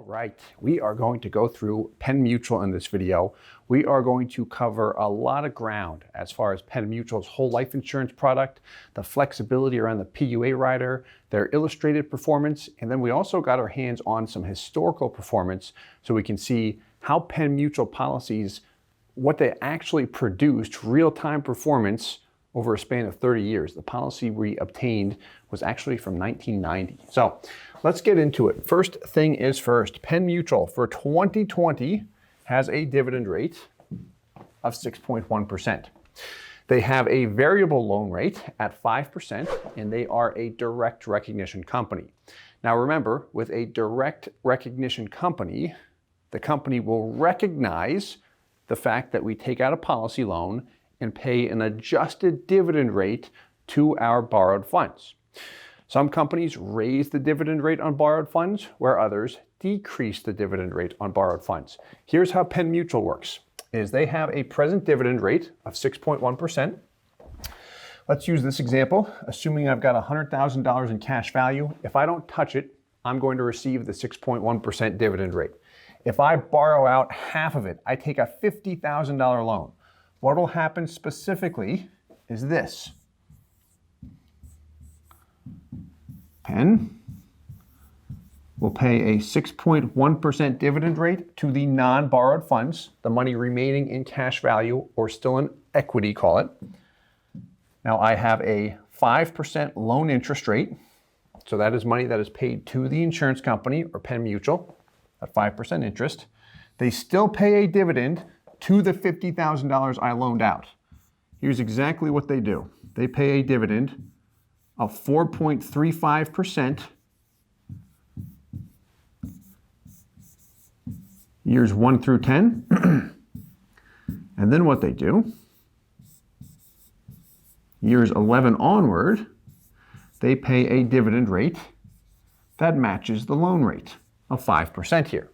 right, we are going to go through Penn Mutual in this video. We are going to cover a lot of ground as far as Penn Mutual's whole life insurance product, the flexibility around the PUA rider, their illustrated performance, and then we also got our hands on some historical performance so we can see how Penn Mutual policies, what they actually produced, real-time performance over a span of 30 years. The policy we obtained was actually from 1990. So let's get into it. First thing is first, Penn Mutual for 2020 has a dividend rate of 6.1%. They have a variable loan rate at 5%, and they are a direct recognition company. Now remember, with a direct recognition company, the company will recognize the fact that we take out a policy loan and pay an adjusted dividend rate to our borrowed funds. Some companies raise the dividend rate on borrowed funds, where others decrease the dividend rate on borrowed funds. Here's how Penn Mutual works, is they have a present dividend rate of 6.1%. Let's use this example. Assuming I've got $100,000 in cash value, if I don't touch it, I'm going to receive the 6.1% dividend rate. If I borrow out half of it, I take a $50,000 loan. What will happen specifically is this. Penn will pay a 6.1% dividend rate to the non-borrowed funds, the money remaining in cash value or still in equity, call it. Now I have a 5% loan interest rate. So that is money that is paid to the insurance company or Penn Mutual at 5% interest. They still pay a dividend to the $50,000 I loaned out. Here's exactly what they do. They pay a dividend of 4.35% years 1 through 10. And then what they do, years 11 onward, they pay a dividend rate that matches the loan rate of 5% here.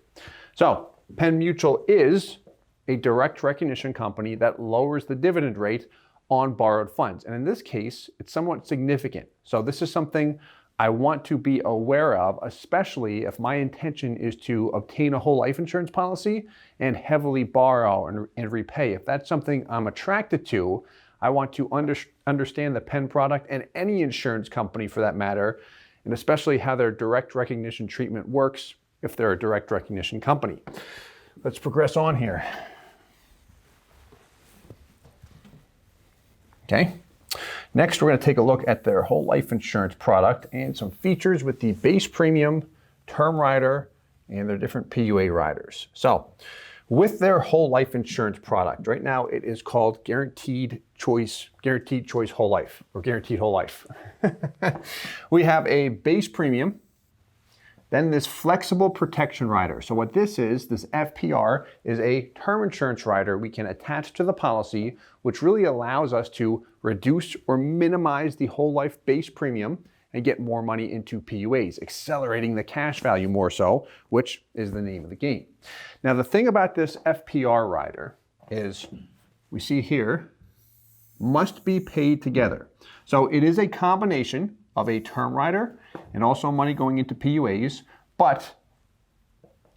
So Penn Mutual is a direct recognition company that lowers the dividend rate on borrowed funds. And in this case, it's somewhat significant. So this is something I want to be aware of, especially if my intention is to obtain a whole life insurance policy and heavily borrow and repay. If that's something I'm attracted to, I want to understand the Penn product and any insurance company for that matter, and especially how their direct recognition treatment works if they're a direct recognition company. Let's progress on here. Okay. Next, we're going to take a look at their whole life insurance product and some features with the base premium, term rider, and their different PUA riders. So with their whole life insurance product, right now it is called Guaranteed Choice Whole Life, or Guaranteed Whole Life. We have a base premium, then this flexible protection rider. So what this FPR, is a term insurance rider we can attach to the policy, which really allows us to reduce or minimize the whole life base premium and get more money into PUAs, accelerating the cash value more so, which is the name of the game. Now, the thing about this FPR rider is we see here, must be paid together. So it is a combination of a term rider and also money going into PUAs. But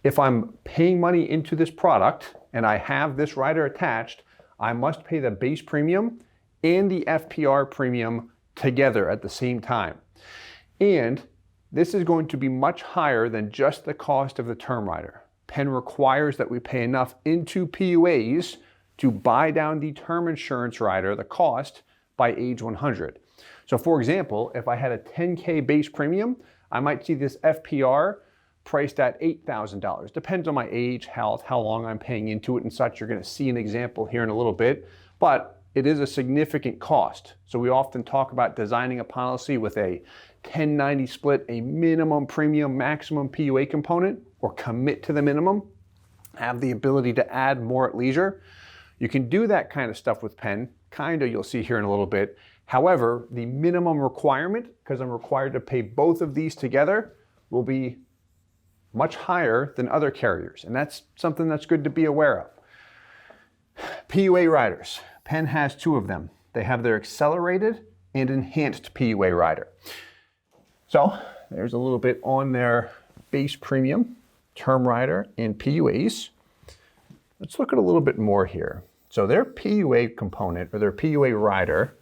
if I'm paying money into this product and I have this rider attached, I must pay the base premium and the FPR premium together at the same time. And this is going to be much higher than just the cost of the term rider. Penn requires that we pay enough into PUAs to buy down the term insurance rider, the cost, by age 100. So for example, if I had a $10K base premium, I might see this FPR priced at $8,000. Depends on my age, health, how long I'm paying into it and such. You're going to see an example here in a little bit, but it is a significant cost. So we often talk about designing a policy with a 10/90 split, a minimum premium, maximum PUA component, or commit to the minimum, have the ability to add more at leisure. You can do that kind of stuff with Penn, you'll see here in a little bit. However, the minimum requirement, because I'm required to pay both of these together, will be much higher than other carriers. And that's something that's good to be aware of. PUA riders. Penn has two of them. They have their accelerated and enhanced PUA rider. So there's a little bit on their base premium. term rider, and PUAs. Let's look at a little bit more here. So their PUA component, or their PUA rider,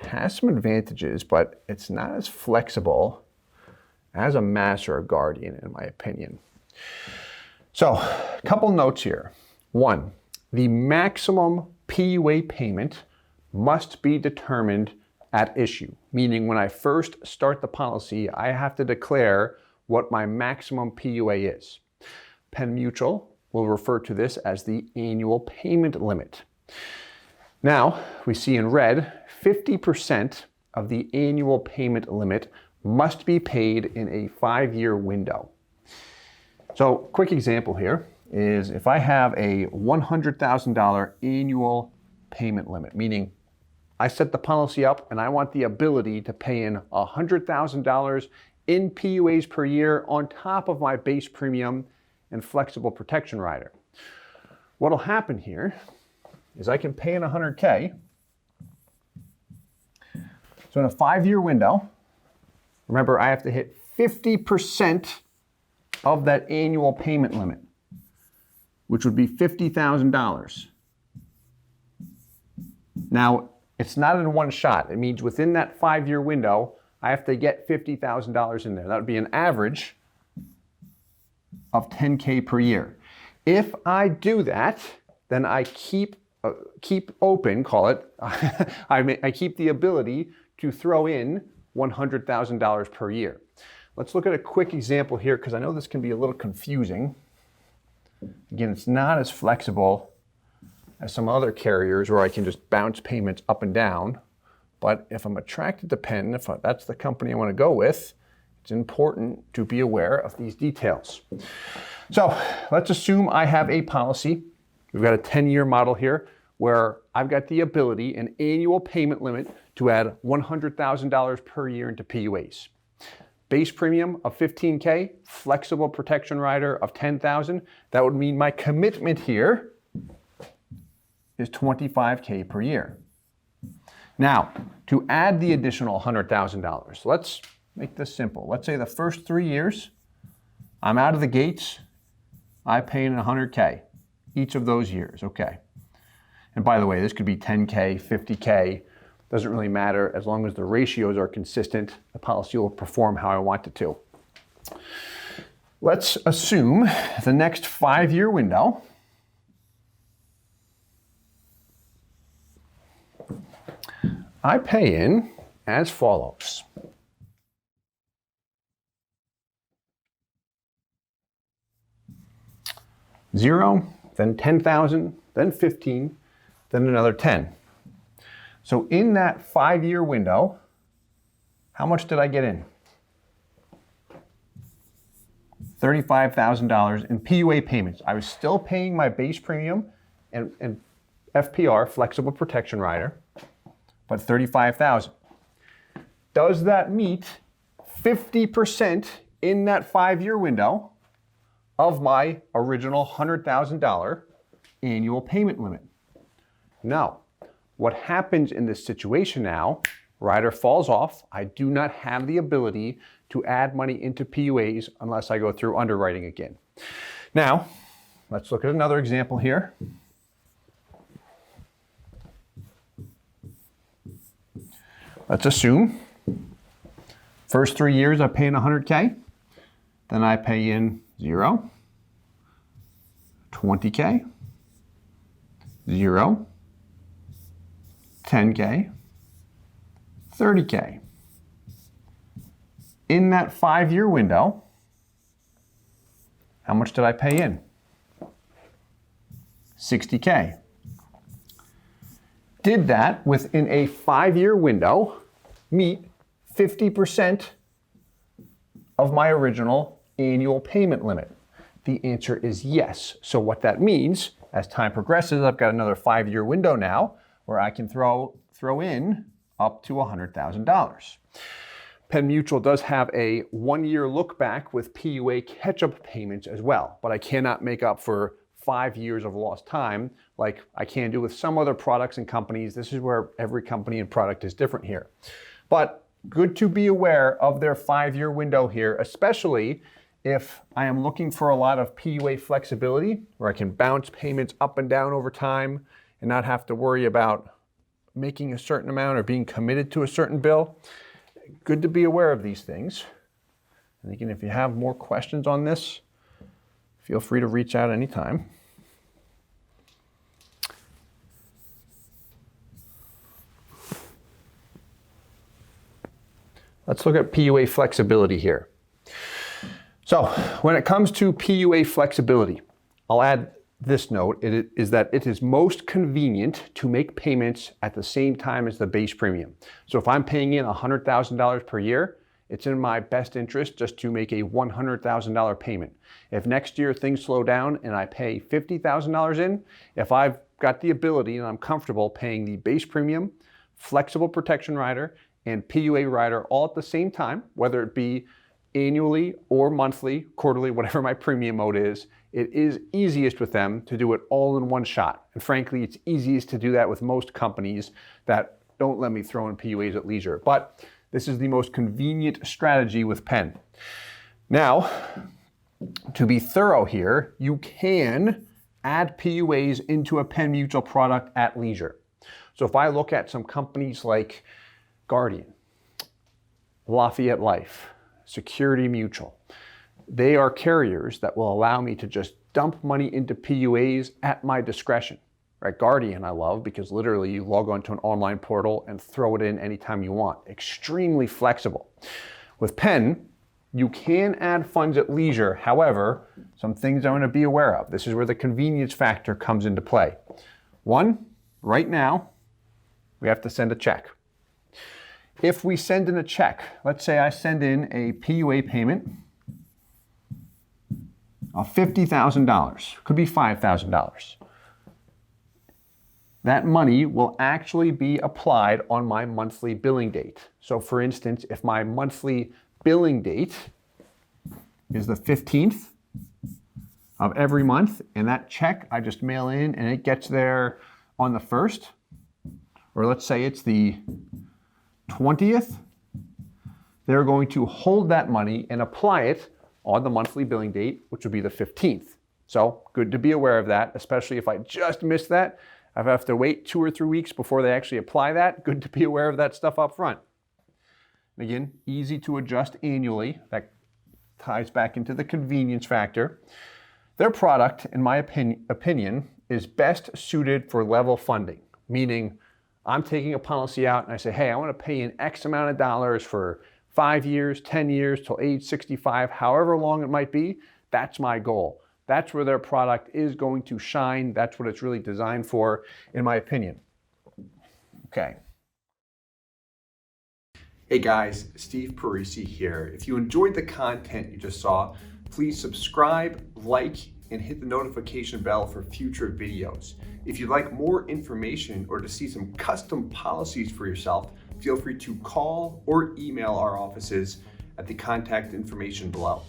has some advantages, but it's not as flexible as a mass or a guardian, in my opinion. So, a couple notes here. One, the maximum PUA payment must be determined at issue, meaning when I first start the policy, I have to declare what my maximum PUA is. Penn Mutual will refer to this as the annual payment limit. Now, we see in red, 50% of the annual payment limit must be paid in a 5-year window. So, quick example here is if I have a $100,000 annual payment limit, meaning I set the policy up and I want the ability to pay in $100,000 in PUAs per year on top of my base premium and flexible protection rider. What'll happen here is I can pay in $100K. So in a 5-year window, remember I have to hit 50% of that annual payment limit, which would be $50,000. Now, it's not in one shot. It means within that 5-year window, I have to get $50,000 in there. That would be an average of $10K per year. If I do that, then I keep open, call it, I keep the ability to throw in $100,000 per year. Let's look at a quick example here because I know this can be a little confusing. Again, it's not as flexible as some other carriers where I can just bounce payments up and down. But if I'm attracted to Penn, if that's the company I want to go with, it's important to be aware of these details. So let's assume I have a policy. We've got a 10-year model here where I've got the ability, an annual payment limit, to add $100,000 per year into PUAs. Base premium of $15K, flexible protection rider of $10,000. That would mean my commitment here is $25K per year. Now, to add the additional $100,000, let's make this simple. Let's say the first 3 years, I'm out of the gates, I pay in $100K each of those years, okay. And by the way, this could be 10K, 50K, doesn't really matter. As long as the ratios are consistent, the policy will perform how I want it to. Let's assume the next 5-year window, I pay in as follows. $0, then $10,000, then $15,000, then another $10,000. So in that 5-year window, how much did I get in? $35,000 in PUA payments. I was still paying my base premium and FPR, flexible protection rider, but $35,000. Does that meet 50% in that 5-year window of my original $100,000 annual payment limit? No. What happens in this situation now, rider falls off. I do not have the ability to add money into PUAs unless I go through underwriting again. Now, let's look at another example here. Let's assume first 3 years I pay in $100K, then I pay in $0, $20K, $0, $10K, $30K. In that 5-year window, how much did I pay in? $60K. Did that within a 5-year window meet 50% of my original annual payment limit? The answer is yes. So what that means, as time progresses, I've got another 5-year window now where I can throw in up to $100,000. Penn Mutual does have a 1-year look back with PUA catch-up payments as well, but I cannot make up for 5 years of lost time like I can do with some other products and companies. This is where every company and product is different here. But good to be aware of their 5-year window here, especially If I am looking for a lot of PUA flexibility, where I can bounce payments up and down over time and not have to worry about making a certain amount or being committed to a certain bill, good to be aware of these things. And again, if you have more questions on this, feel free to reach out anytime. Let's look at PUA flexibility here. So when it comes to PUA flexibility, I'll add this note, is that it is most convenient to make payments at the same time as the base premium. So if I'm paying in $100,000 per year, it's in my best interest just to make a $100,000 payment. If next year things slow down and I pay $50,000 in, if I've got the ability and I'm comfortable paying the base premium, flexible protection rider, and PUA rider all at the same time, whether it be annually or monthly, quarterly, whatever my premium mode is, it is easiest with them to do it all in one shot. And frankly, it's easiest to do that with most companies that don't let me throw in PUAs at leisure. But this is the most convenient strategy with Penn. Now, to be thorough here, you can add PUAs into a Penn Mutual product at leisure. So if I look at some companies like Guardian, Lafayette Life, Security Mutual, they are carriers that will allow me to just dump money into PUAs at my discretion. Right? Guardian I love because literally you log onto an online portal and throw it in anytime you want. Extremely flexible. With Penn, you can add funds at leisure. However, some things I want to be aware of. This is where the convenience factor comes into play. One, right now, we have to send a check. If we send in a check, let's say I send in a PUA payment of $50,000, could be $5,000. That money will actually be applied on my monthly billing date. So for instance, if my monthly billing date is the 15th of every month, and that check I just mail in and it gets there on the 1st, or let's say it's the 20th, they're going to hold that money and apply it on the monthly billing date, which would be the 15th. So good to be aware of that, especially if I just missed that. If I have to wait 2 or 3 weeks before they actually apply that, good to be aware of that stuff up front. Again, easy to adjust annually. That ties back into the convenience factor. Their product, in my opinion, is best suited for level funding, meaning I'm taking a policy out and I say, hey, I want to pay in X amount of dollars for 5 years, 10 years, till age 65, however long it might be. That's my goal. That's where their product is going to shine. That's what it's really designed for, in my opinion. Okay. Hey guys, Steve Parisi here. If you enjoyed the content you just saw, please subscribe, like, and hit the notification bell for future videos. If you'd like more information or to see some custom policies for yourself, feel free to call or email our offices at the contact information below.